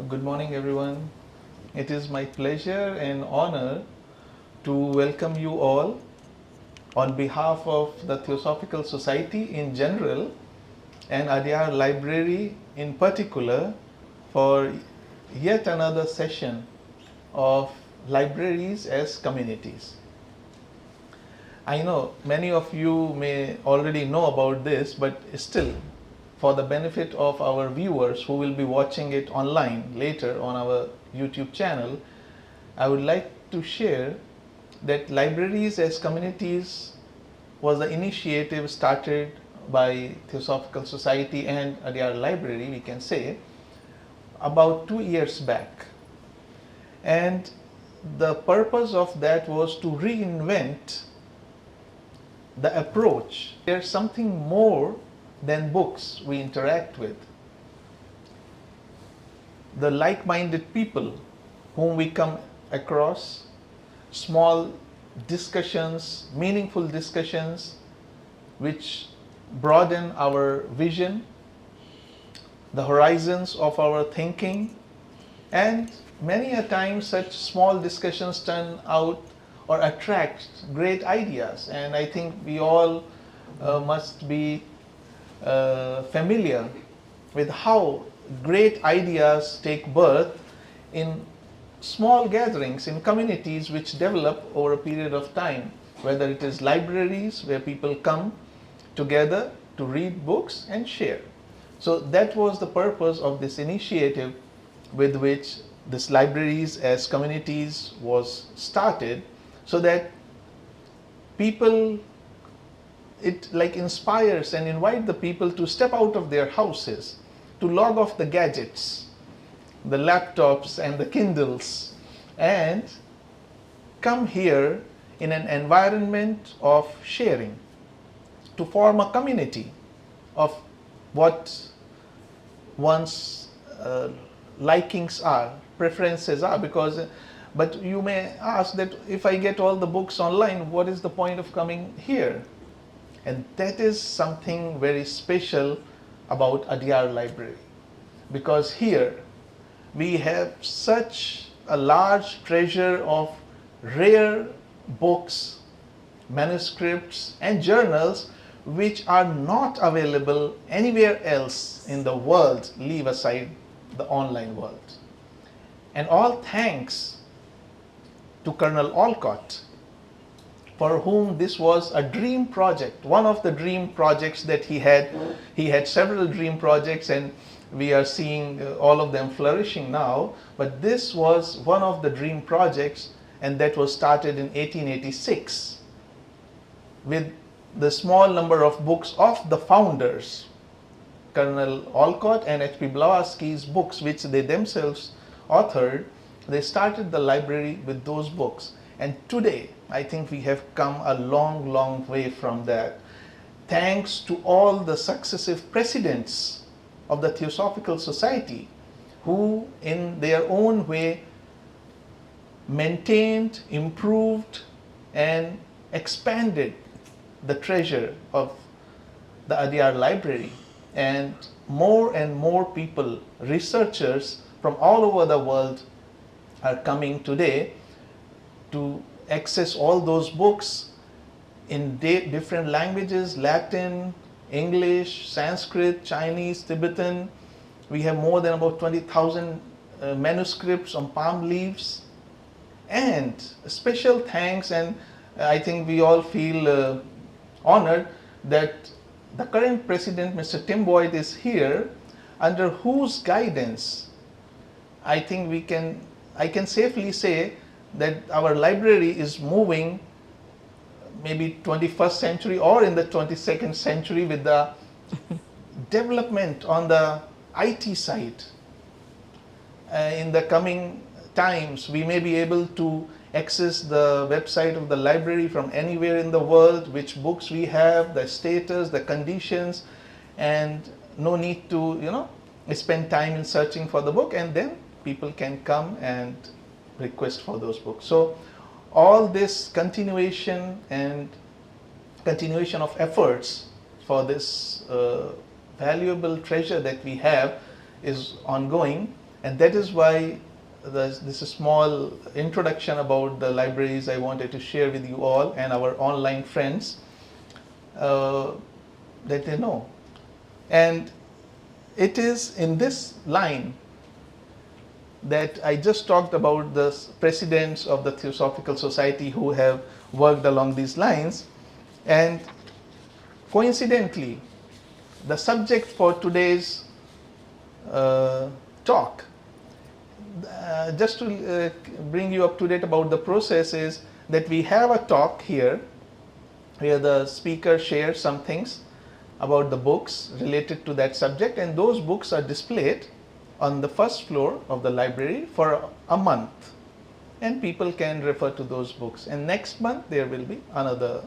Good morning, everyone. It is my pleasure and honor to welcome you all on behalf of the Theosophical Society in general and Adyar Library in particular for yet another session of libraries as communities. I know many of you may already know about this, but still, for the benefit of our viewers who will be watching it online later on our YouTube channel, I would like to share that libraries as communities was the initiative started by Theosophical Society and Adyar Library, we can say, about 2 years back. And the purpose of that was to reinvent the approach. There's something more than books we interact with. The like-minded people whom we come across, small discussions, meaningful discussions which broaden our vision, the horizons of our thinking, and many a time such small discussions turn out or attract great ideas. And I think we all must be familiar with how great ideas take birth in small gatherings, in communities which develop over a period of time, whether it is libraries where people come together to read books and share. So that was the purpose of this initiative with which this libraries as communities was started, so that people, it like inspires and invite the people to step out of their houses, to log off the gadgets, the laptops and the Kindles, and come here in an environment of sharing, to form a community of what one's likings are, preferences are, because but you may ask that if I get all the books online, what is the point of coming here? And that is something very special about Adyar Library, because here we have such a large treasure of rare books, manuscripts and journals which are not available anywhere else in the world, leave aside the online world. And all thanks to Colonel Olcott, for whom this was a dream project, one of the dream projects that he had. He had several dream projects, and we are seeing all of them flourishing now, but this was one of the dream projects, and that was started in 1886 with the small number of books of the founders, Colonel Olcott and H.P. Blavatsky's books, which they themselves authored. They started the library with those books, and today I think we have come a long, long way from that, thanks to all the successive presidents of the Theosophical Society, who in their own way maintained, improved and expanded the treasure of the Adyar Library. And more people, researchers from all over the world are coming today to access all those books in different languages: Latin, English, Sanskrit, Chinese, Tibetan. We have more than about 20,000 manuscripts on palm leaves. And special thanks, and I think we all feel honored that the current president, Mr. Tim Boyd, is here, under whose guidance I think I can safely say that our library is moving maybe 21st century or in the 22nd century with the development on the IT side. In the coming times, we may be able to access the website of the library from anywhere in the world, which books we have, the status, the conditions, and no need to, spend time in searching for the book, and then people can come and request for those books. So all this continuation of efforts for this valuable treasure that we have is ongoing, And that is why this small introduction about the libraries I wanted to share with you all and our online friends, that they know. And it is in this line that I just talked about the presidents of the Theosophical Society who have worked along these lines. And coincidentally, the subject for today's talk, just to bring you up to date about the process, is that we have a talk here where the speaker shares some things about the books related to that subject, and those books are displayed on the first floor of the library for a month, and people can refer to those books. And next month there will be another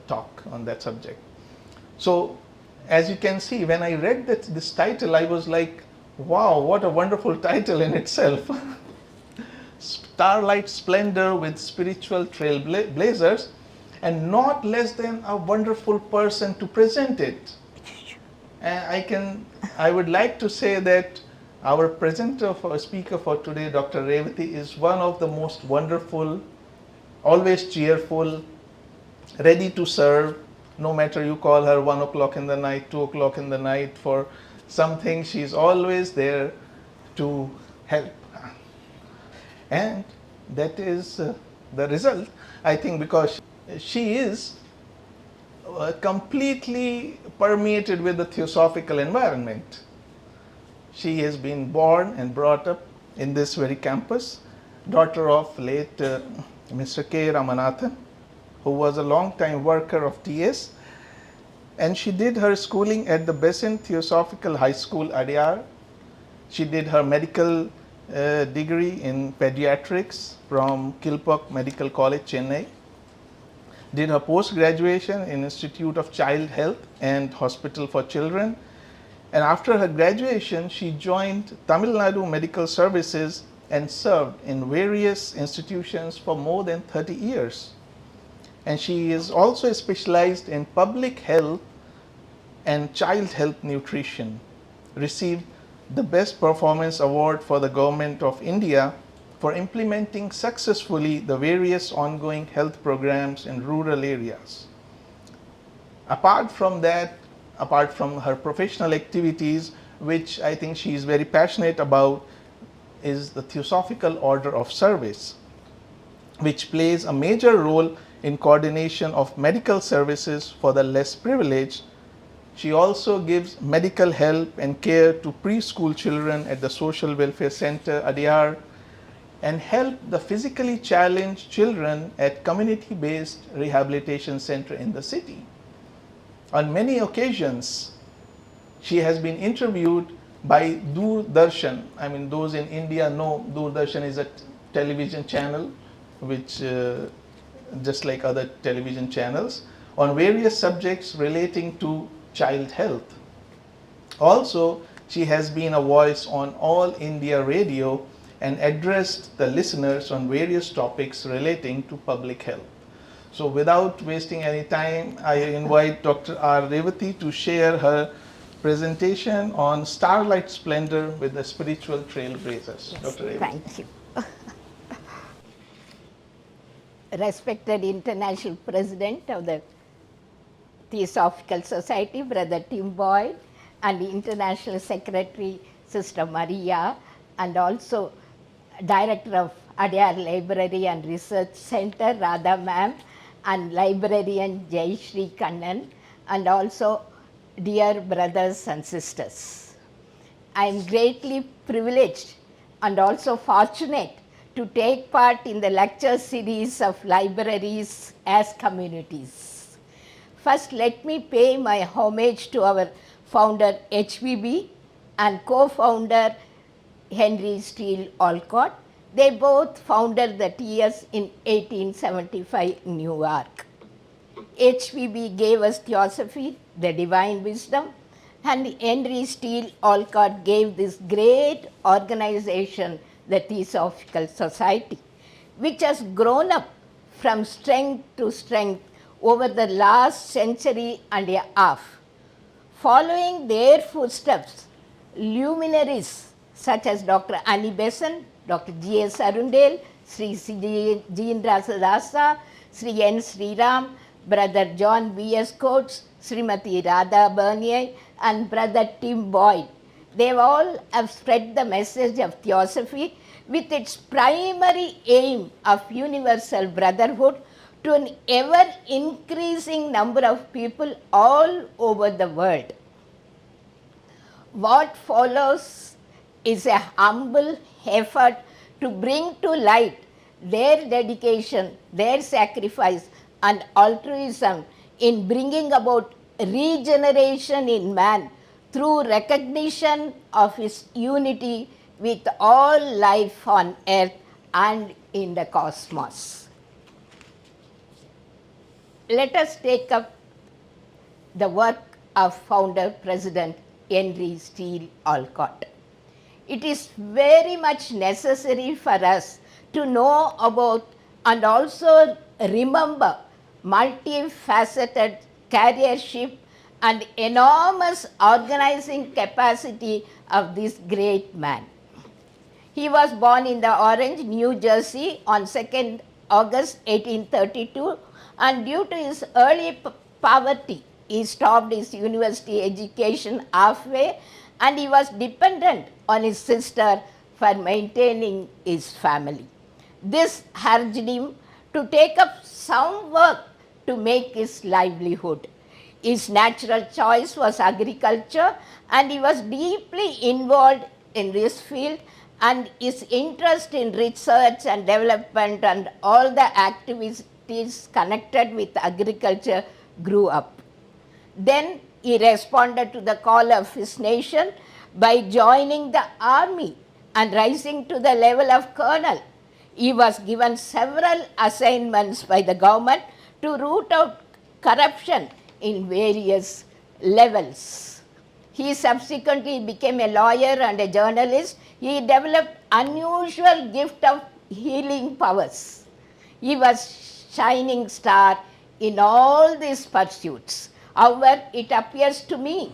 talk on that subject. So as you can see, when I read this title, I was like, wow, what a wonderful title in itself. Starlight Splendor with Spiritual Trailblazers, and not less than a wonderful person to present it. And I would like to say that our speaker for today, Dr. Revathy, is one of the most wonderful, always cheerful, ready to serve. No matter you call her 1 o'clock in the night, 2 o'clock in the night for something, she's always there to help. And that is the result, I think, because she is completely permeated with the theosophical environment. She has been born and brought up in this very campus, daughter of late Mr. K. Ramanathan, who was a long-time worker of TS, and she did her schooling at the Besant Theosophical High School, Adyar. She did her medical degree in pediatrics from Kilpak Medical College, Chennai. Did her post-graduation in Institute of Child Health and Hospital for Children. And after her graduation, she joined Tamil Nadu Medical Services and served in various institutions for more than 30 years. And she is also specialized in public health and child health nutrition. Received the Best Performance Award for the Government of India for implementing successfully the various ongoing health programs in rural areas. Apart from that, apart from her professional activities, which I think she is very passionate about, is the Theosophical Order of Service, which plays a major role in coordination of medical services for the less privileged. She also gives medical help and care to preschool children at the Social Welfare Center, Adyar, and help the physically challenged children at community-based rehabilitation center in the city. On many occasions, she has been interviewed by Doordarshan. I mean, those in India know Doordarshan is a television channel which just like other television channels, on various subjects relating to child health. Also, she has been a voice on All India Radio and addressed the listeners on various topics relating to public health. So without wasting any time, I invite Dr. R. Revathy to share her presentation on Starlight Splendor with the Spiritual Trailblazers. Yes, Dr. Revathy. thank you. Respected International President of the Theosophical Society, Brother Tim Boyd, and the International Secretary, Sister Maria, and also Director of Adyar Library and Research Center, Radha Ma'am, and Librarian Jai Shri Kannan, and also dear brothers and sisters. I am greatly privileged and also fortunate to take part in the lecture series of libraries as communities. First, let me pay my homage to our founder HBB and co-founder Henry Steele Olcott. They both founded the TS in 1875 in New York. HBB gave us Theosophy, the Divine Wisdom, and Henry Steele Olcott gave this great organization, the Theosophical Society, which has grown up from strength to strength over the last century and a half. Following their footsteps, luminaries such as Dr. Annie Besant, Dr. G.S. Arundale, Sri Jinarajadasa, Sri N. Sri Ram, Brother John B.S. Coates, Srimati Radha Burnier, and Brother Tim Boyd. They all have spread the message of Theosophy with its primary aim of universal brotherhood to an ever increasing number of people all over the world. What follows is a humble effort to bring to light their dedication, their sacrifice, and altruism in bringing about regeneration in man through recognition of his unity with all life on earth and in the cosmos. Let us take up the work of founder President Henry Steele Olcott. It is very much necessary for us to know about and also remember multifaceted careership and enormous organizing capacity of this great man. He was born in the Orange, New Jersey on 2nd August 1832, and due to his early poverty, he stopped his university education halfway, and he was dependent on his sister for maintaining his family. This urged him to take up some work to make his livelihood. His natural choice was agriculture, and he was deeply involved in this field, and his interest in research and development and all the activities connected with agriculture grew up. Then he responded to the call of his nation by joining the army and rising to the level of colonel. He was given several assignments by the government to root out corruption in various levels. He subsequently became a lawyer and a journalist. He developed unusual gift of healing powers. He was shining star in all these pursuits. However, it appears to me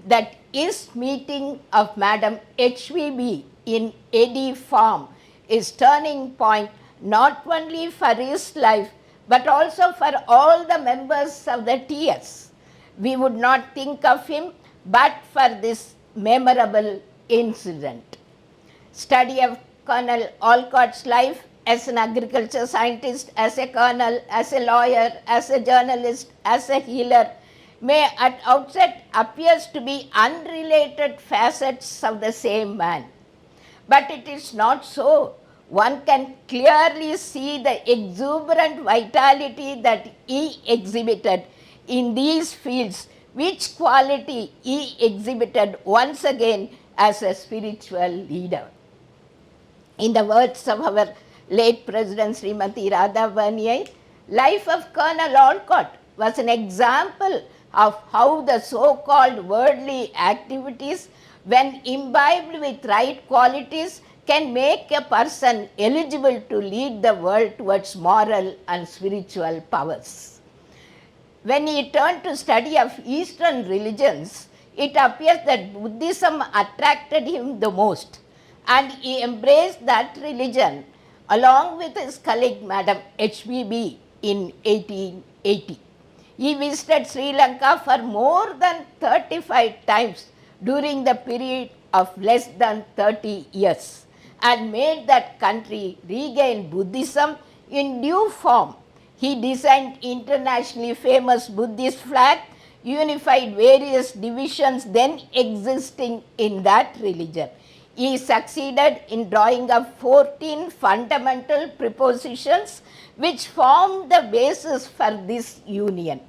that his meeting of Madam H.V.B. in Eddy Farm is turning point not only for his life but also for all the members of the TS. We would not think of him but for this memorable incident. Study of Colonel Olcott's life as an agriculture scientist, as a colonel, as a lawyer, as a journalist, as a healer may at outset appears to be unrelated facets of the same man. But it is not so. One can clearly see the exuberant vitality that he exhibited in these fields, which quality he exhibited once again as a spiritual leader. In the words of our late President Srimati Radha Burnier, life of Colonel Olcott was an example of how the so-called worldly activities, when imbibed with right qualities, can make a person eligible to lead the world towards moral and spiritual powers. When he turned to study of Eastern religions, it appears that Buddhism attracted him the most, and he embraced that religion along with his colleague Madam H.B.B. in 1880. He visited Sri Lanka for more than 35 times during the period of less than 30 years and made that country regain Buddhism in due form. He designed internationally famous Buddhist flag, unified various divisions then existing in that religion. He succeeded in drawing up 14 fundamental propositions which formed the basis for this union.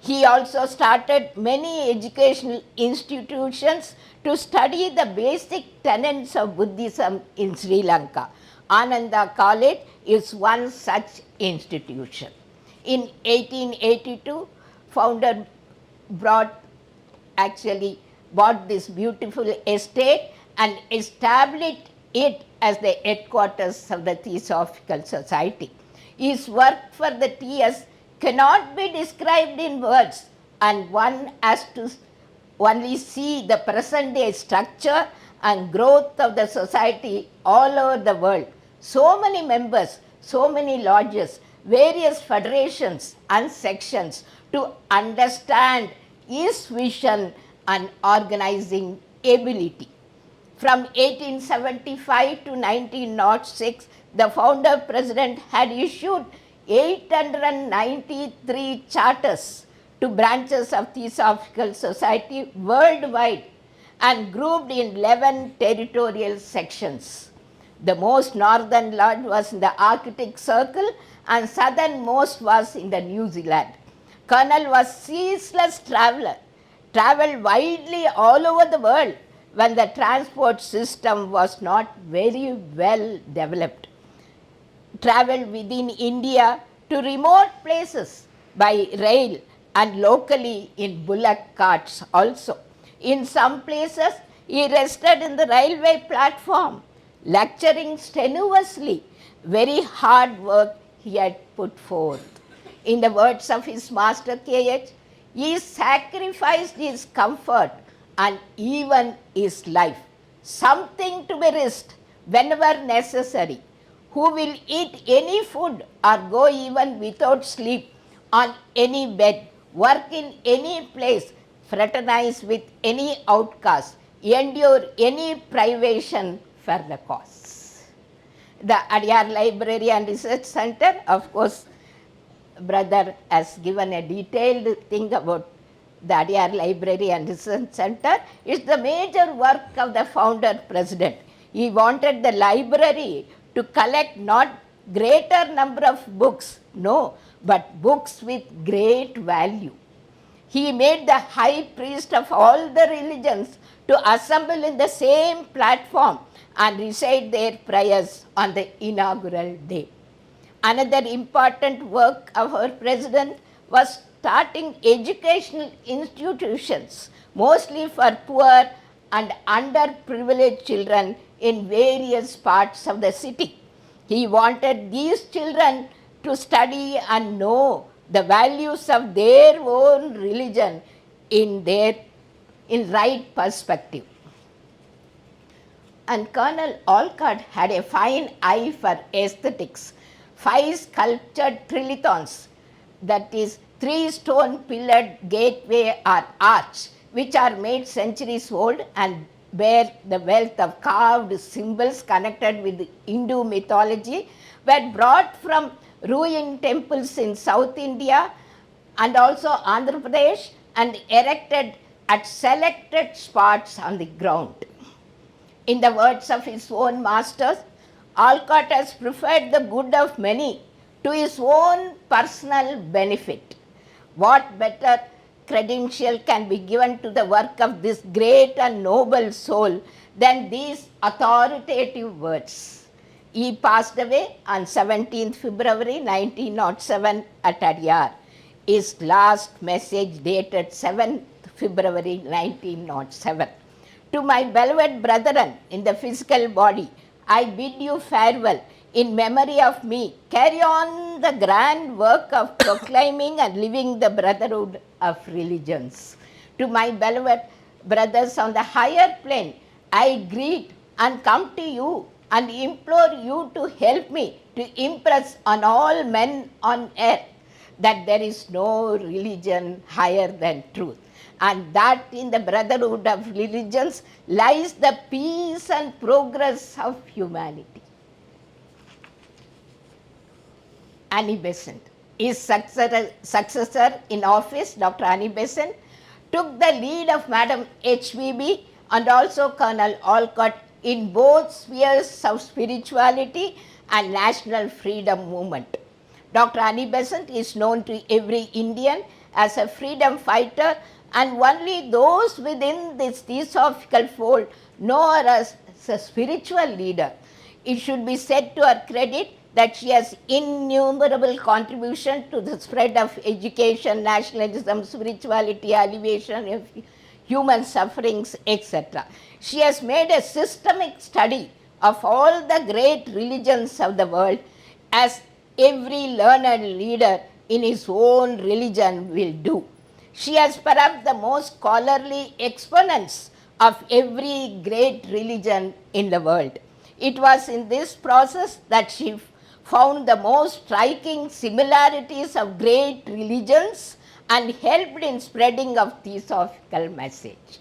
He also started many educational institutions to study the basic tenets of Buddhism in Sri Lanka. Ananda College is one such institution. In 1882, founder bought this beautiful estate and established it as the headquarters of the Theosophical Society. His work for the TS cannot be described in words, and one has to only see the present day structure and growth of the society all over the world. So many members, so many lodges, various federations and sections to understand his vision and organizing ability. From 1875 to 1906, the founder president had issued 893 charters to branches of Theosophical Society worldwide and grouped in 11 territorial sections. The most northern lodge was in the Arctic Circle and southernmost was in the New Zealand. Colonel was ceaseless traveler, traveled widely all over the world when the transport system was not very well developed. Traveled within India to remote places by rail and locally in bullock carts also. In some places, he rested in the railway platform, lecturing strenuously, very hard work he had put forth. In the words of his master K.H., he sacrificed his comfort and even his life, something to be risked whenever necessary. Who will eat any food or go even without sleep on any bed, work in any place, fraternize with any outcast, endure any privation for the cause. The Adyar Library and Research Center, of course, brother has given a detailed thing about the Adyar Library and Research Center. Is the major work of the founder president. He wanted the library to collect not greater number of books, no, but books with great value. He made the high priest of all the religions to assemble in the same platform and recite their prayers on the inaugural day. Another important work of our president was starting educational institutions, mostly for poor and underprivileged children in various parts of the city. He wanted these children to study and know the values of their own religion in right perspective. And Colonel Olcott had a fine eye for aesthetics. 5 sculptured trilithons, that is 3 stone pillared gateway or arch, which are made centuries old and bear the wealth of carved symbols connected with Hindu mythology, were brought from ruined temples in South India and also Andhra Pradesh and erected at selected spots on the ground. In the words of his own masters, Olcott has preferred the good of many to his own personal benefit. What better credential can be given to the work of this great and noble soul than these authoritative words? He passed away on 17th February 1907 at Adyar. His last message dated 7th February 1907. To my beloved brethren in the physical body, I bid you farewell. In memory of me, carry on the grand work of proclaiming and living the brotherhood of religions. To my beloved brothers on the higher plane, I greet and come to you and implore you to help me to impress on all men on earth that there is no religion higher than truth, and that in the brotherhood of religions lies the peace and progress of humanity. Annie Besant. His successor in office, Dr. Annie Besant, took the lead of Madam HVB and also Colonel Olcott in both spheres of spirituality and national freedom movement. Dr. Annie Besant is known to every Indian as a freedom fighter, and only those within this theosophical fold know her as a spiritual leader. It should be said to her credit that she has innumerable contribution to the spread of education, nationalism, spirituality, alleviation of human sufferings, etc. She has made a systemic study of all the great religions of the world, as every learned leader in his own religion will do. She has perhaps the most scholarly exponents of every great religion in the world. It was in this process that she found the most striking similarities of great religions and helped in spreading of theosophical message.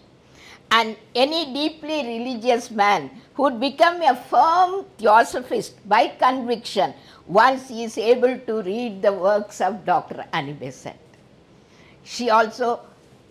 And any deeply religious man would become a firm theosophist by conviction once he is able to read the works of Dr. Annie Besant. She also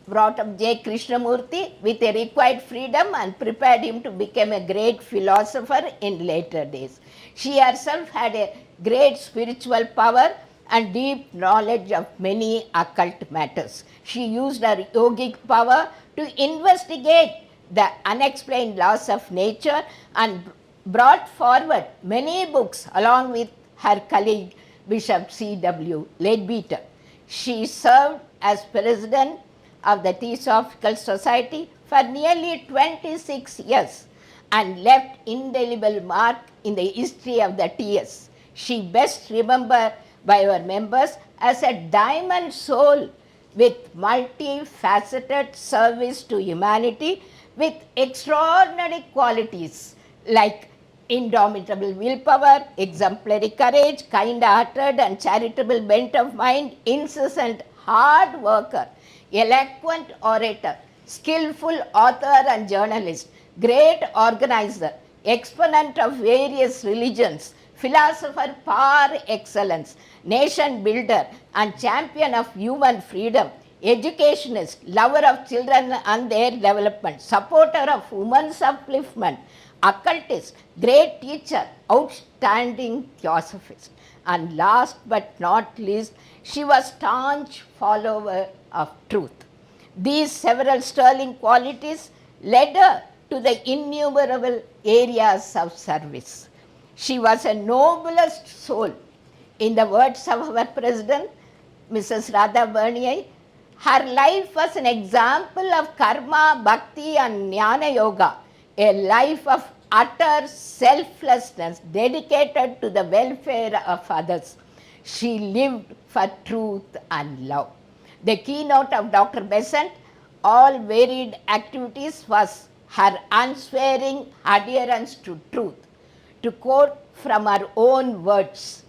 brought up J. Krishnamurti with a required freedom and prepared him to become a great philosopher in later days. She herself had a great spiritual power and deep knowledge of many occult matters. She used her yogic power to investigate the unexplained laws of nature and brought forward many books along with her colleague Bishop C.W. Leadbeater. She served as president of the Theosophical Society for nearly 26 years and left indelible mark in the history of the TS. She best remembered by her members as a diamond soul with multifaceted service to humanity with extraordinary qualities like indomitable willpower, exemplary courage, kind-hearted and charitable bent of mind, incessant hard worker, eloquent orator, skillful author and journalist, great organizer, exponent of various religions, philosopher par excellence, nation builder and champion of human freedom, educationist, lover of children and their development, supporter of women's upliftment, occultist, great teacher, outstanding theosophist. And last but not least, she was staunch follower of truth. These several sterling qualities led her to the innumerable areas of service. She was a noblest soul. In the words of our president, Mrs. Radha Burnier, her life was an example of karma, bhakti and jnana yoga, a life of utter selflessness dedicated to the welfare of others. She lived for truth and love. The keynote of Dr. Besant, all varied activities, was her unswearing adherence to truth. To quote from her own words,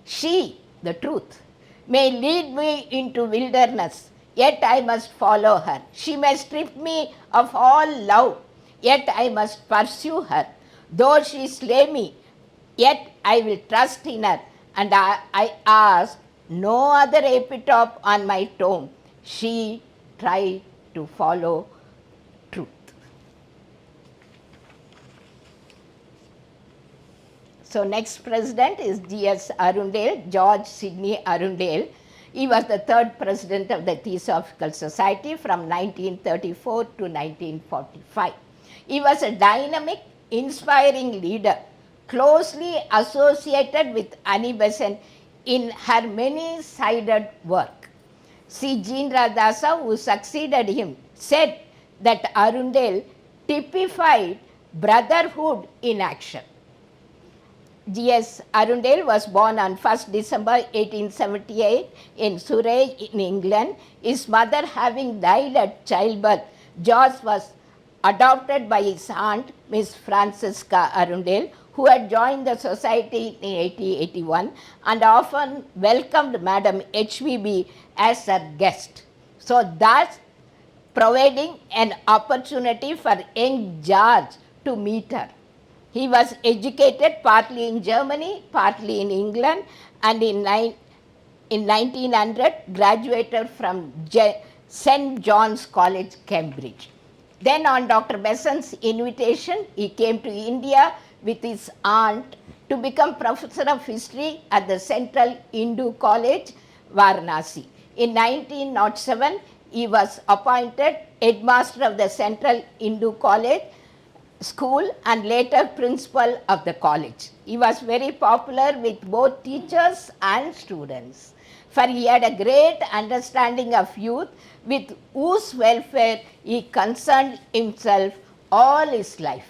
"She, the truth, may lead me into wilderness, yet I must follow her. She may strip me of all love, yet I must pursue her. Though she slay me, yet I will trust in her, and I ask no other epitaph on my tomb. She tried to follow truth." So next president is G.S. Arundale, George Sidney Arundale. He was the third president of the Theosophical Society from 1934 to 1945. He was a dynamic, inspiring leader, closely associated with Annie Besant in her many-sided work. C. Jinarajadasa, who succeeded him, said that Arundale typified brotherhood in action. G.S. Arundale was born on 1st December 1878 in Surrey, in England. His mother having died at childbirth, George was adopted by his aunt, Miss Francisca Arundale, who had joined the society in 1881 and often welcomed Madam HVB as her guest. So thus providing an opportunity for young George to meet her. He was educated partly in Germany, partly in England, and in 1900 graduated from St. John's College, Cambridge. Then on Dr. Besant's invitation, he came to India with his aunt to become professor of history at the Central Hindu College, Varanasi. In 1907, he was appointed headmaster of the Central Hindu College School and later principal of the college. He was very popular with both teachers and students, for he had a great understanding of youth with whose welfare he concerned himself all his life.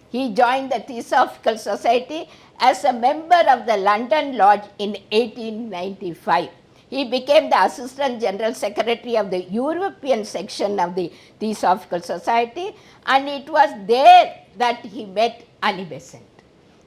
He joined the Theosophical Society as a member of the London Lodge in 1895. He became the Assistant General Secretary of the European section of the Theosophical Society, and it was there that he met Annie Besant.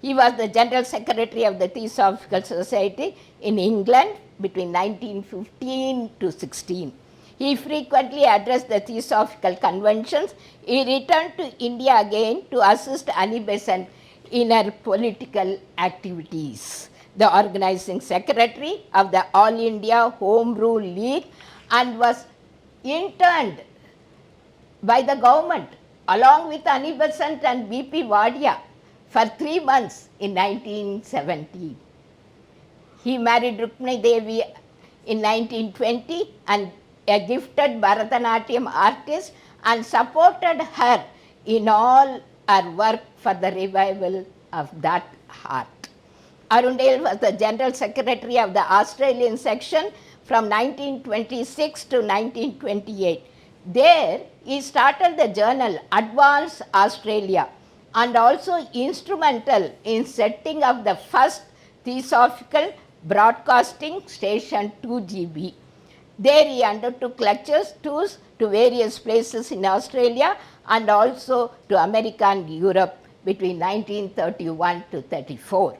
He was the General Secretary of the Theosophical Society in England between 1915 to 16. He frequently addressed the Theosophical conventions. He returned to India again to assist Annie Besant in her political activities. The organizing secretary of the All India Home Rule League, and was interned by the government along with Annie Besant and B.P. Wadia for 3 months in 1917. He married Rukmini Devi in 1920 and a gifted Bharatanatyam artist, and supported her in all her work for the revival of that art. Arundale was the General Secretary of the Australian section from 1926 to 1928. There he started the journal Advance Australia, and also instrumental in setting up the first Theosophical broadcasting station 2GB. There he undertook lectures, tours to various places in Australia and also to America and Europe between 1931 to 34.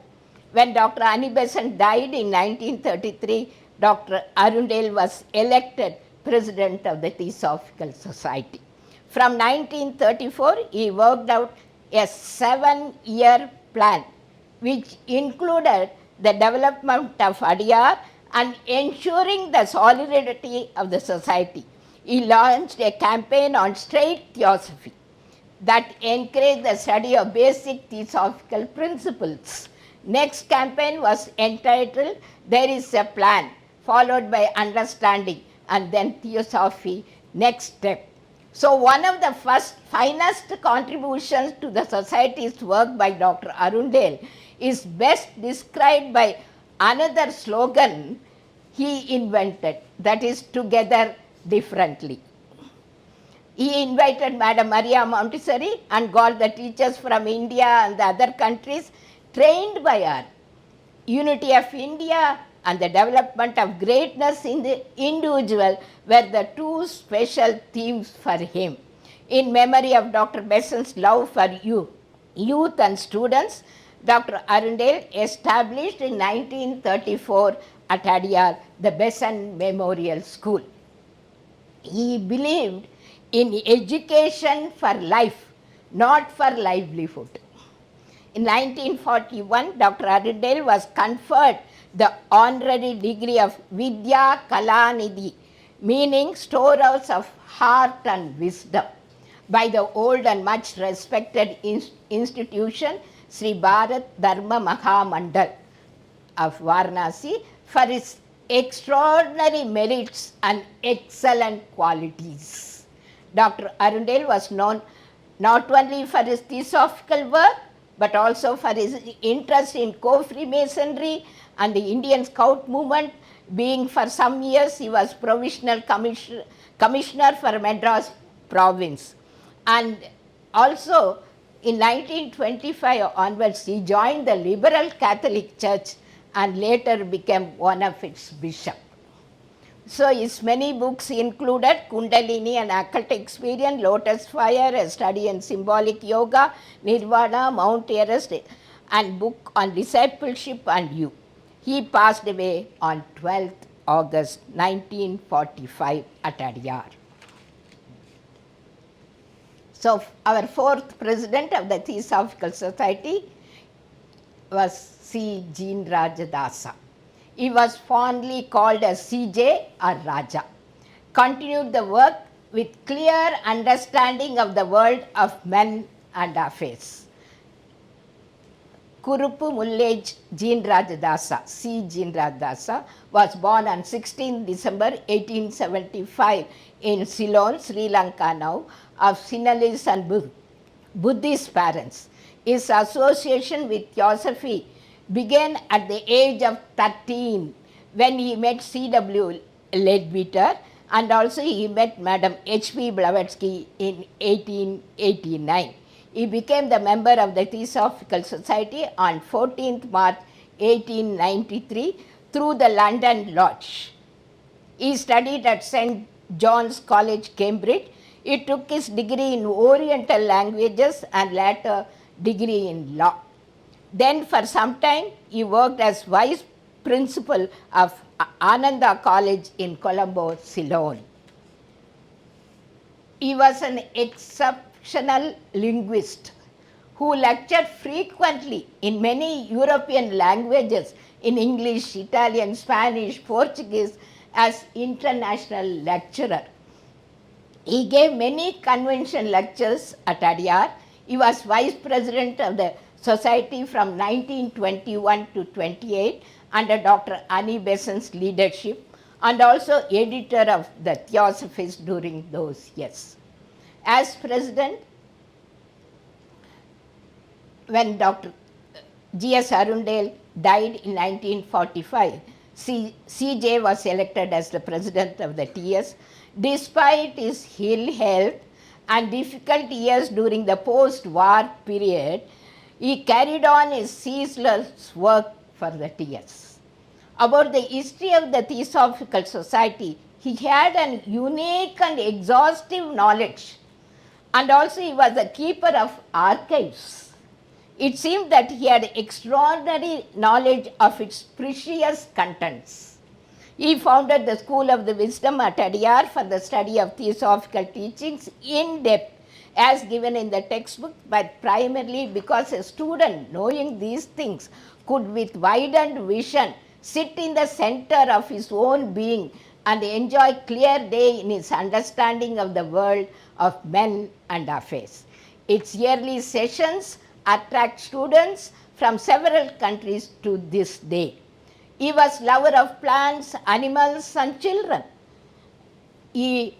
When Dr. Annie Besant died in 1933, Dr. Arundale was elected President of the Theosophical Society. From 1934, he worked out a 7-year plan which included the development of Adyar and ensuring the solidity of the society. He launched a campaign on straight theosophy that encouraged the study of basic theosophical principles. Next campaign was entitled There is a Plan, followed by Understanding, and then Theosophy, Next Step. So one of the finest contributions to the society's work by Dr. Arundale is best described by another slogan he invented, that is, together differently. He invited Madam Maria Montessori and got the teachers from India and the other countries trained by her. Unity of India and the development of greatness in the individual were the two special themes for him. In memory of Dr. Besant's love for youth and students, Dr. Arundale established in 1934 at Adyar the Besant Memorial School. He believed in education for life, not for livelihood. In 1941, Dr. Arundale was conferred the honorary degree of Vidya Kalanidhi, meaning storehouse of heart and wisdom, by the old and much respected institution Sri Bharat Dharma Mahamandal of Varanasi for its extraordinary merits and excellent qualities. Dr. Arundale was known not only for his theosophical work, but also for his interest in co-Freemasonry and the Indian Scout movement, being for some years he was provisional commissioner for Madras province. And also in 1925 onwards, he joined the Liberal Catholic Church and later became one of its bishops. So his many books included Kundalini and Occult Experience, Lotus Fire, A Study in Symbolic Yoga, Nirvana, Mount Everest, and book on discipleship and you. He passed away on 12th August 1945 at Adyar. So our fourth president of the Theosophical Society was C. Jinarajadasa. He was fondly called as CJ or Raja. Continued the work with clear understanding of the world of men and affairs. Curuppumullage Jinarajadasa, C. Jinarajadasa, was born on 16 December 1875 in Ceylon, Sri Lanka now, of Sinhalese and Buddhist parents. His association with theosophy began at the age of 13 when he met C.W. Leadbeater, and also he met Madam H.P. Blavatsky in 1889. He became the member of the Theosophical Society on 14th March 1893 through the London Lodge. He studied at St. John's College, Cambridge. He took his degree in Oriental languages and later degree in law. Then for some time he worked as vice principal of Ananda College in Colombo, Ceylon. He was an exceptional linguist who lectured frequently in many European languages, in English, Italian, Spanish, Portuguese, as international lecturer. He gave many convention lectures at Adyar. He was vice president of the society from 1921 to 28 under Dr. Annie Besant's leadership, and also editor of the Theosophist during those years. As president, when Dr. G.S. Arundale died in 1945, CJ was elected as the president of the TS. Despite his ill health and difficult years during the post-war period, he carried on his ceaseless work for the TS. About the history of the Theosophical Society, he had an unique and exhaustive knowledge, and also he was a keeper of archives. It seemed that he had extraordinary knowledge of its precious contents. He founded the School of the Wisdom at Adyar for the study of Theosophical teachings in depth, as given in the textbook, but primarily because a student knowing these things could with widened vision sit in the center of his own being and enjoy clear day in his understanding of the world of men and affairs. Its yearly sessions attract students from several countries to this day. He was lover of plants, animals and children. He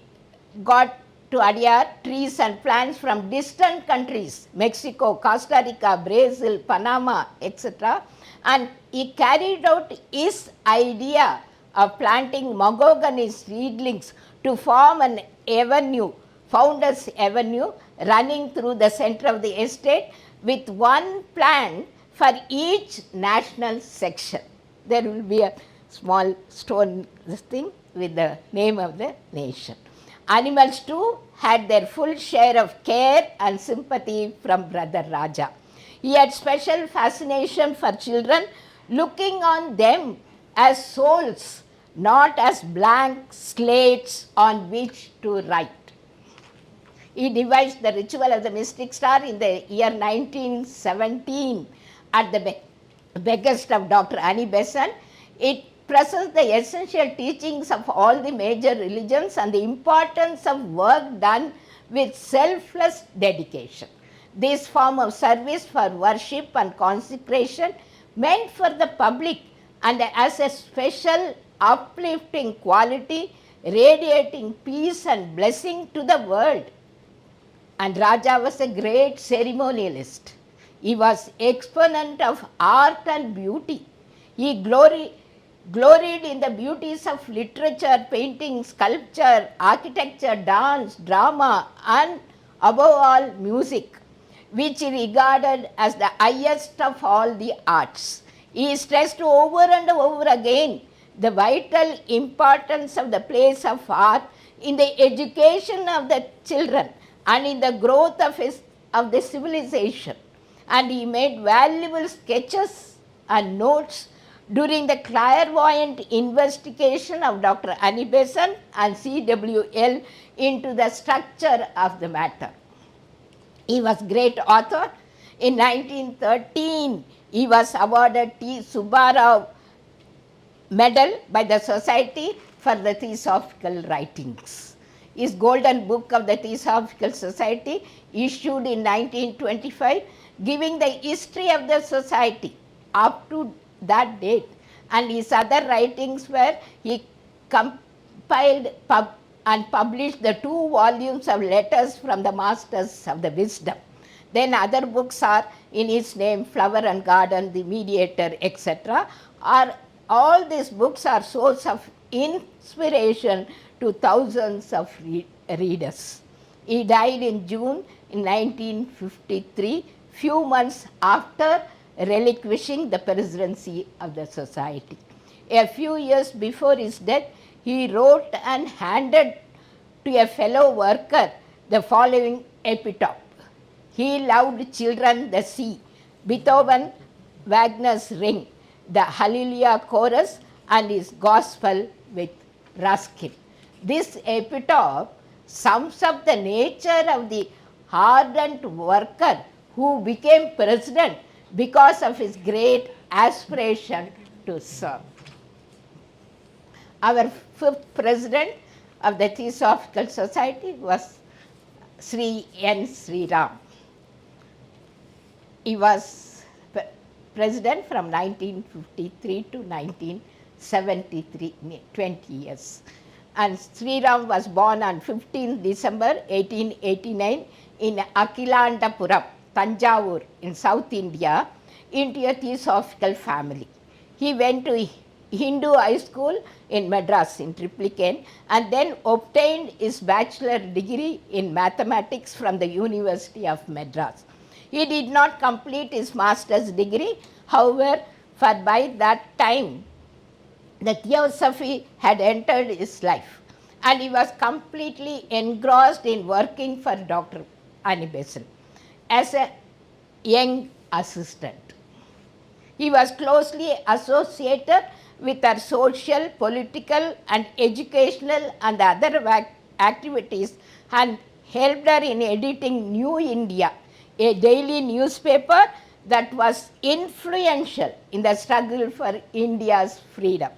got to Adyar trees and plants from distant countries, Mexico, Costa Rica, Brazil, Panama, etc. And he carried out his idea of planting mahogany seedlings to form an avenue, Founders Avenue, running through the center of the estate with one plant for each national section. There will be a small stone thing with the name of the nation. Animals too had their full share of care and sympathy from Brother Raja. He had special fascination for children, looking on them as souls, not as blank slates on which to write. He devised the ritual of the mystic star in the year 1917 at the behest of Dr. Annie Besant. It presents the essential teachings of all the major religions and the importance of work done with selfless dedication. This form of service for worship and consecration meant for the public and has a special uplifting quality, radiating peace and blessing to the world. And Raja was a great ceremonialist. He was exponent of art and beauty. He gloried in the beauties of literature, painting, sculpture, architecture, dance, drama, and above all music, which he regarded as the highest of all the arts. He stressed over and over again the vital importance of the place of art in the education of the children and in the growth of the civilization. And he made valuable sketches and notes during the clairvoyant investigation of Dr. Annie Besant and CWL into the structure of the matter. He was great author. In 1913, he was awarded T. Subbarao Medal by the Society for the Theosophical Writings. His Golden Book of the Theosophical Society, issued in 1925, giving the history of the society up to that date, and his other writings were he compiled and published the 2 volumes of letters from the masters of the wisdom. Then other books are in his name, Flower and Garden, The Mediator, etc. All these books are source of inspiration to thousands of readers. He died in June in 1953, few months after relinquishing the presidency of the society. A few years before his death, he wrote and handed to a fellow worker the following epitaph. He loved children, the sea, Beethoven, Wagner's Ring, the Hallelujah chorus, and his gospel with Ruskin. This epitaph sums up the nature of the ardent worker who became president because of his great aspiration to serve. Our fifth president of the Theosophical Society was Sri N. Sri Ram. He was president from 1953 to 1973, 20 years. And Sri Ram was born on 15 December 1889 in Akilandapuram, Tanjavur in South India, into a Theosophical family. He went to Hindu high school in Madras in Triplicane and then obtained his bachelor degree in mathematics from the University of Madras. He did not complete his master's degree, however, for by that time the theosophy had entered his life and he was completely engrossed in working for Dr. Annie Besant as a young assistant. He was closely associated with her social, political and educational and other activities and helped her in editing New India, a daily newspaper that was influential in the struggle for India's freedom.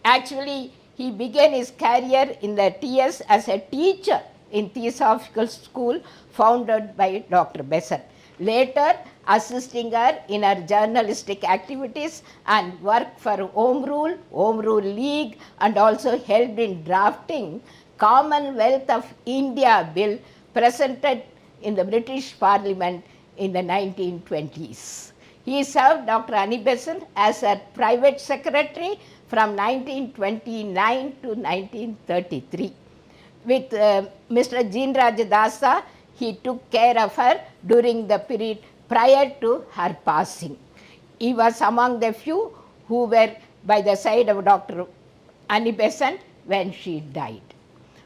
Actually, he began his career in the TS as a teacher in Theosophical School founded by Dr. Besant. Later, assisting her in her journalistic activities and work for Home Rule League, and also helped in drafting Commonwealth of India Bill presented in the British Parliament in the 1920s. He served Dr. Annie Besant as her private secretary from 1929 to 1933. With Mr. Jinarajadasa, he took care of her during the period prior to her passing. He was among the few who were by the side of Dr. Annie Besant when she died.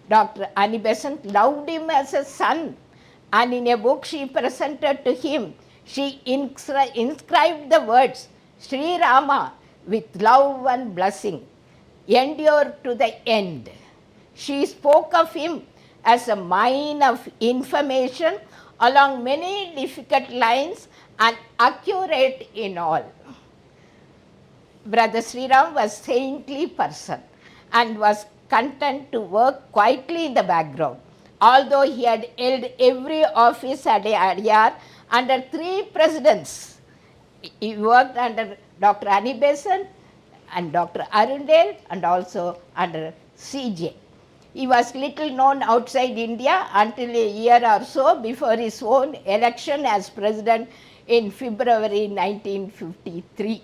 Dr. Annie Besant loved him as a son, and in a book she presented to him, she inscribed the words, Sri Rama, with love and blessing, endure to the end. She spoke of him as a mine of information along many difficult lines and accurate in all. Brother Sri Ram was a saintly person and was content to work quietly in the background. Although he had held every office at Adyar under 3 presidents, he worked under Dr. Annie Besant and Dr. Arundale and also under CJ. He was little known outside India until a year or so before his own election as president in February 1953.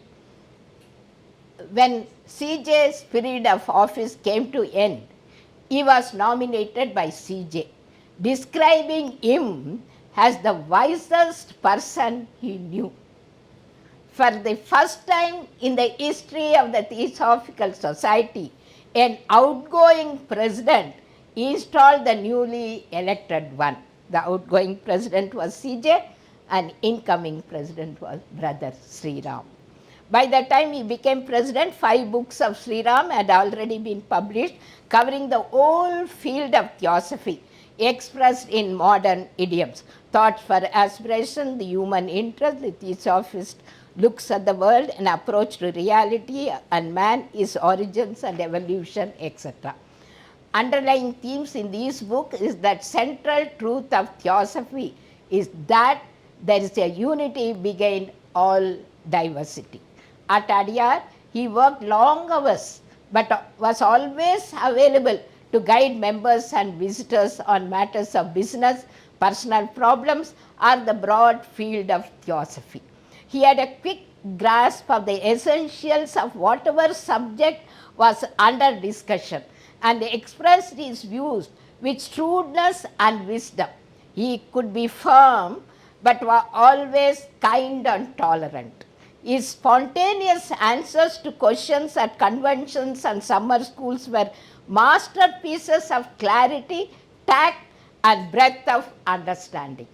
When CJ's period of office came to end, he was nominated by CJ, describing him as the wisest person he knew. For the first time in the history of the Theosophical Society, an outgoing president installed the newly elected one. The outgoing president was CJ and incoming president was Brother Sri Ram. By the time he became president, 5 books of Sri Ram had already been published, covering the whole field of theosophy, expressed in modern idioms. Thoughts for aspiration, the human interest, the theosophist looks at the world, an approach to reality and man, his origins and evolution, etc. Underlying themes in this book is that central truth of theosophy is that there is a unity behind all diversity. At Adyar, he worked long hours but was always available to guide members and visitors on matters of business, personal problems, or the broad field of theosophy. He had a quick grasp of the essentials of whatever subject was under discussion and expressed his views with shrewdness and wisdom. He could be firm but was always kind and tolerant. His spontaneous answers to questions at conventions and summer schools were masterpieces of clarity, tact, and breadth of understanding.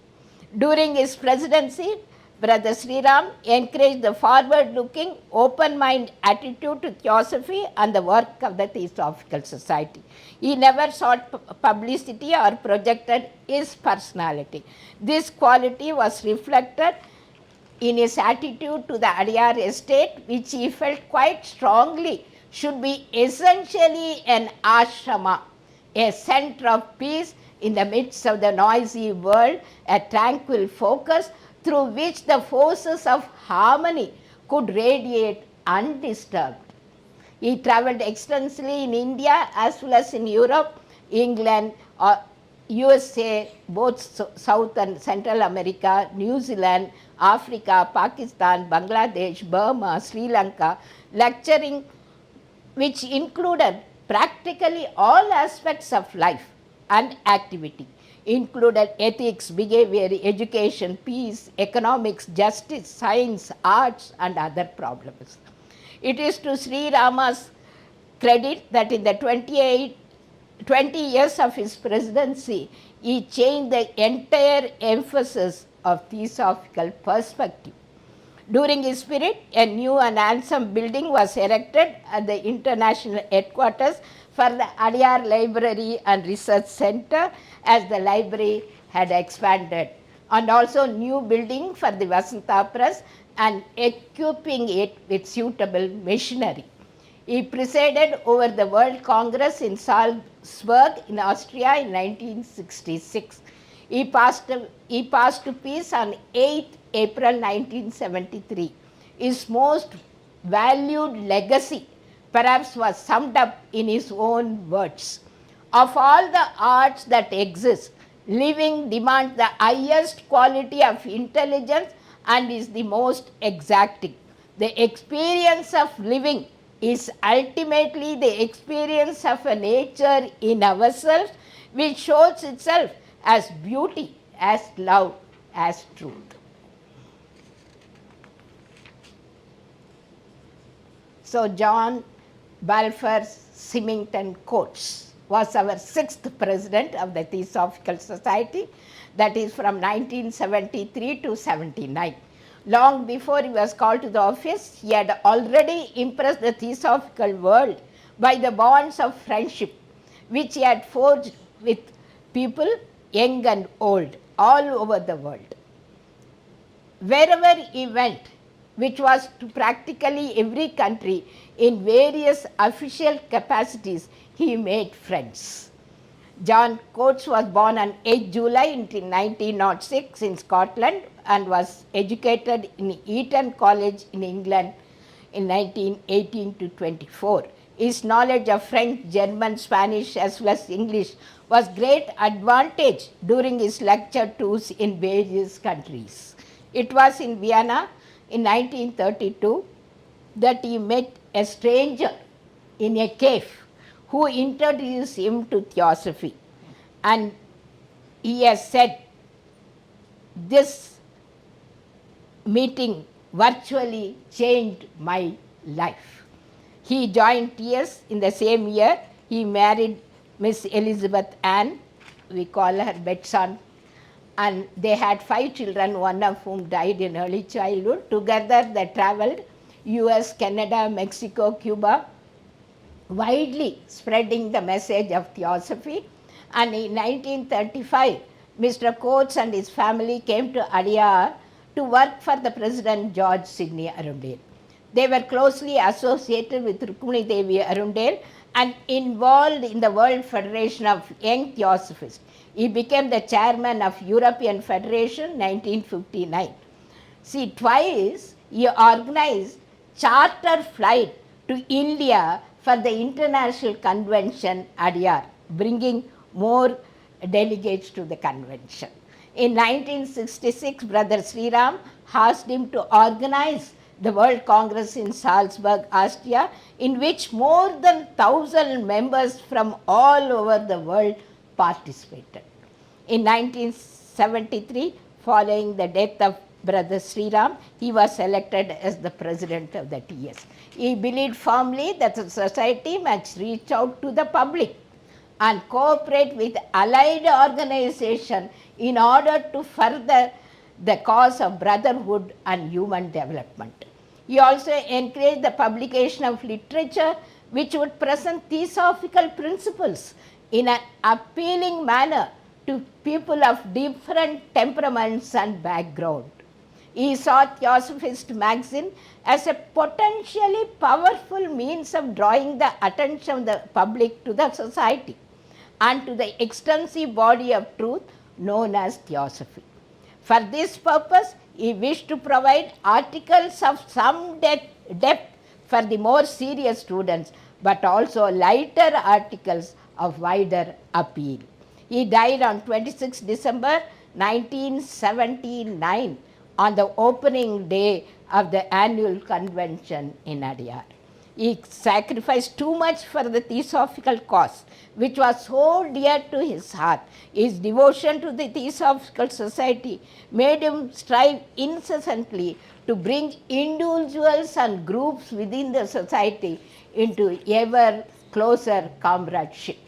During his presidency, Brother Sri Ram encouraged the forward-looking, open-minded attitude to theosophy and the work of the Theosophical Society. He never sought publicity or projected his personality. This quality was reflected in his attitude to the Adyar estate, which he felt quite strongly should be essentially an ashrama, a center of peace in the midst of the noisy world, a tranquil focus through which the forces of harmony could radiate undisturbed. He travelled extensively in India as well as in Europe, England, USA, both South and Central America, New Zealand, Africa, Pakistan, Bangladesh, Burma, Sri Lanka, lecturing which included practically all aspects of life and activity, included ethics, behavior, education, peace, economics, justice, science, arts, and other problems. It is to Sri Rama's credit that in the 20 years of his presidency, he changed the entire emphasis of theosophical perspective. During his period, a new and handsome building was erected at the international headquarters for the Adyar Library and Research Center as the library had expanded, and also new building for the Vasanta Press and equipping it with suitable machinery. He presided over the World Congress in Salzburg in Austria in 1966. He passed to peace on 8 April 1973. His most valued legacy perhaps was summed up in his own words. Of all the arts that exist, living demands the highest quality of intelligence and is the most exacting. The experience of living is ultimately the experience of a nature in ourselves which shows itself as beauty, as love, as truth. So John Balfour Symington Coates was our 6th president of the Theosophical Society, that is from 1973 to 79. Long before he was called to the office, he had already impressed the theosophical world by the bonds of friendship which he had forged with people young and old all over the world. Wherever he went, which was to practically every country in various official capacities, he made friends. John Coates was born on 8 July 1906 in Scotland and was educated in Eton College in England in 1918 to 24. His knowledge of French, German, Spanish as well as English was great advantage during his lecture tours in various countries. It was in Vienna in 1932 that he met a stranger in a cave who introduced him to theosophy. And he has said, this meeting virtually changed my life. He joined TS in the same year. He married Miss Elizabeth Ann, we call her Besant, and they had 5 children, one of whom died in early childhood. Together they travelled US, Canada, Mexico, Cuba, widely spreading the message of theosophy. And in 1935, Mr. Coates and his family came to Adyar to work for the President George Sidney Arundale. They were closely associated with Rukmini Devi Arundale and involved in the World Federation of Young Theosophists. He became the chairman of European Federation 1959. See, twice he organized charter flight to India for the International Convention Adyar, bringing more delegates to the convention. In 1966, Brother Sri Ram asked him to organize the World Congress in Salzburg, Austria, in which more than 1,000 members from all over the world participated. In 1973, following the death of Brother Sri Ram, he was elected as the president of the TS. He believed firmly that the society must reach out to the public and cooperate with allied organizations in order to further the cause of brotherhood and human development. He also encouraged the publication of literature which would present theosophical principles in an appealing manner to people of different temperaments and background. He saw Theosophist magazine as a potentially powerful means of drawing the attention of the public to the society and to the extensive body of truth known as Theosophy. For this purpose, he wished to provide articles of some depth for the more serious students, but also lighter articles of wider appeal. He died on 26 December 1979 on the opening day of the annual convention in Adyar. He sacrificed too much for the theosophical cause, which was so dear to his heart. His devotion to the Theosophical Society made him strive incessantly to bring individuals and groups within the society into ever closer comradeship.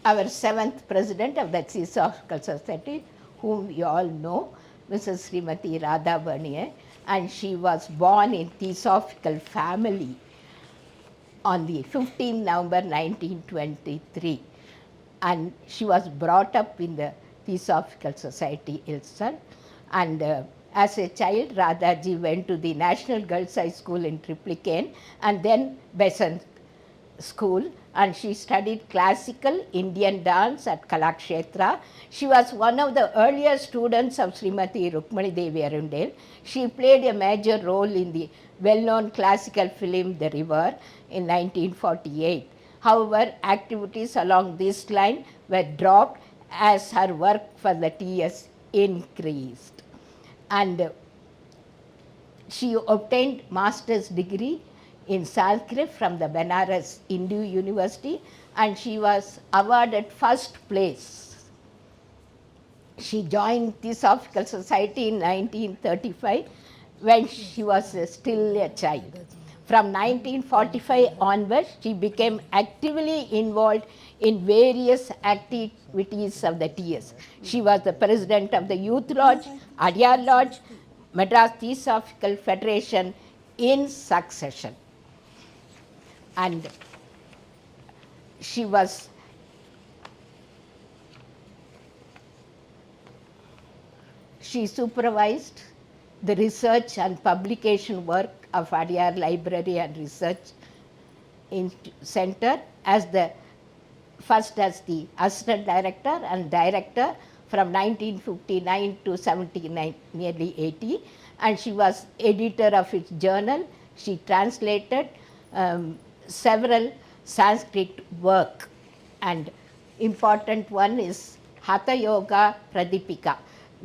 Our 7th president of the Theosophical Society, whom you all know, Mrs. Srimati Radha Burnier, and she was born in Theosophical family on the 15th November 1923, and she was brought up in the Theosophical Society itself. And as a child, Radhaji went to the National Girls High School in Triplicane and then Besant School, and she studied classical Indian dance at Kalakshetra. She was one of the earlier students of Srimati Rukmani Devi Arundale. She played a major role in the well-known classical film The River in 1948. However, activities along this line were dropped as her work for the TS increased. And she obtained master's degree in Sanskrit from the Benares Hindu University, and she was awarded first place. She joined Theosophical Society in 1935 when she was still a child. From 1945 onwards, she became actively involved in various activities of the TS. She was the president of the Youth Lodge, Adyar Lodge, Madras Theosophical Federation in succession. And she supervised the research and publication work of Adyar Library and Research Center as the assistant director and director from 1959 to 79, nearly 80, and she was editor of its journal. She translated several Sanskrit work, and important one is Hatha Yoga Pradipika,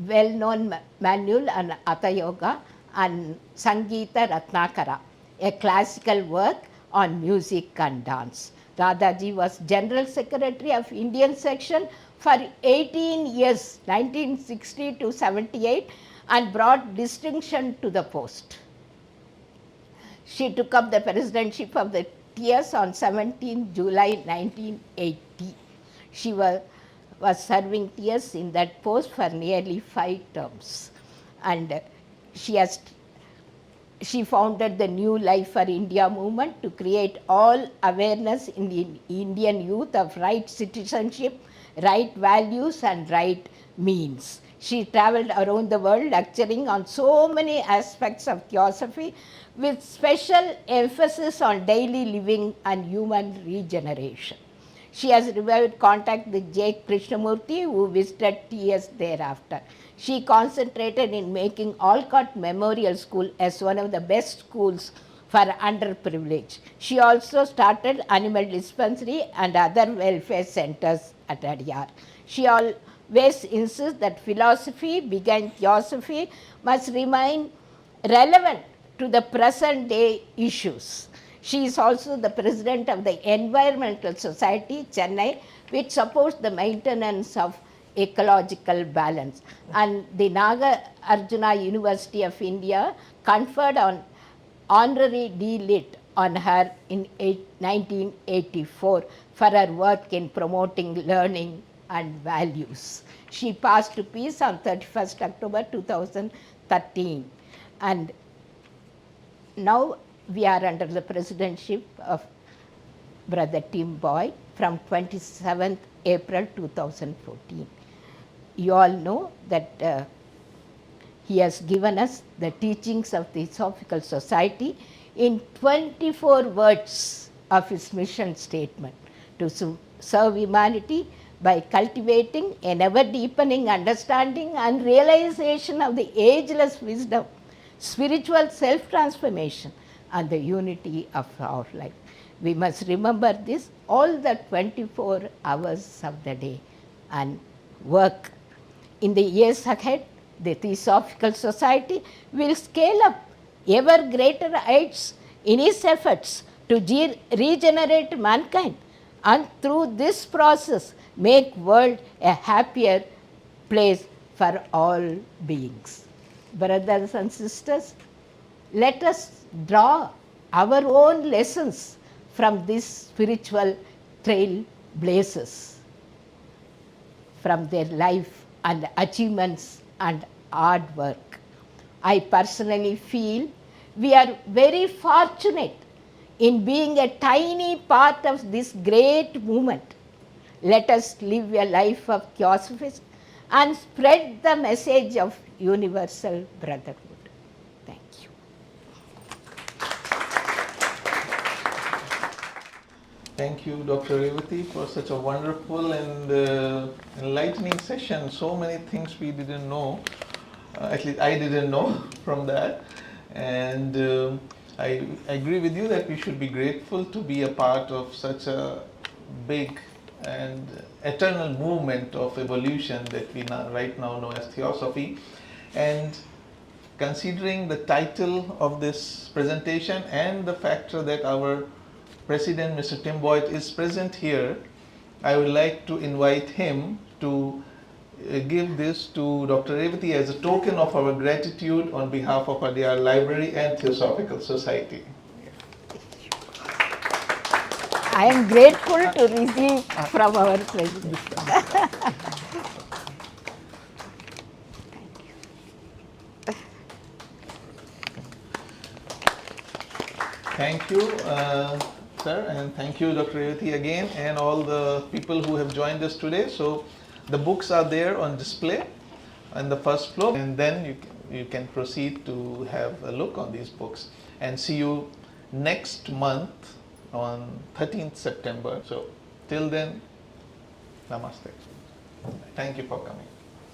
well-known manual on Hatha Yoga, and Sangeeta Ratnakara, a classical work on music and dance. Radhaji was General Secretary of Indian Section for 18 years, 1960 to 78, and brought distinction to the post. She took up the presidentship of the TS on 17 July 1980. She was serving TS in that post for nearly 5 terms. And she founded the New Life for India movement to create all awareness in the Indian youth of right citizenship, right values, and right means. She traveled around the world lecturing on so many aspects of theosophy, with special emphasis on daily living and human regeneration. She has revived contact with J. Krishnamurti, who visited TS thereafter. She concentrated in making Olcott Memorial School as one of the best schools for underprivileged. She also started animal dispensary and other welfare centers at Adyar. She always insists that philosophy, behind theosophy, must remain relevant to the present day issues. She is also the president of the Environmental Society, Chennai, which supports the maintenance of ecological balance. And the Naga Arjuna University of India conferred on honorary D.Litt on her in 1984 for her work in promoting learning and values. She passed to peace on 31st October 2013. And now we are under the presidency of Brother Tim Boyd from 27th April 2014. You all know that he has given us the teachings of the Theosophical Society in 24 words of his mission statement to serve humanity by cultivating an ever deepening understanding and realization of the ageless wisdom, spiritual self-transformation, and the unity of our life. We must remember this all the 24 hours of the day and work. In the years ahead, the Theosophical Society will scale up ever greater heights in its efforts to regenerate mankind, and through this process make world a happier place for all beings. Brothers and sisters, let us draw our own lessons from these spiritual trailblazers, from their life and achievements and hard work. I personally feel we are very fortunate in being a tiny part of this great movement. Let us live a life of theosophy and spread the message of universal brotherhood. Thank you. Thank you, Dr. Revathy, for such a wonderful and enlightening session. So many things we didn't know, at least I didn't know from that. And I agree with you that we should be grateful to be a part of such a big and eternal movement of evolution that we right now know as Theosophy. And considering the title of this presentation and the factor that our President, Mr. Tim Boyd, is present here, I would like to invite him to give this to Dr. Revathy as a token of our gratitude on behalf of Adyar Library and Theosophical Society. I am grateful to receive from our President. Thank you, sir, and thank you, Dr. Revathy, again, and all the people who have joined us today. So the books are there on display on the first floor, and then you can proceed to have a look on these books. And see you next month on 13th September. So till then, namaste. Thank you for coming.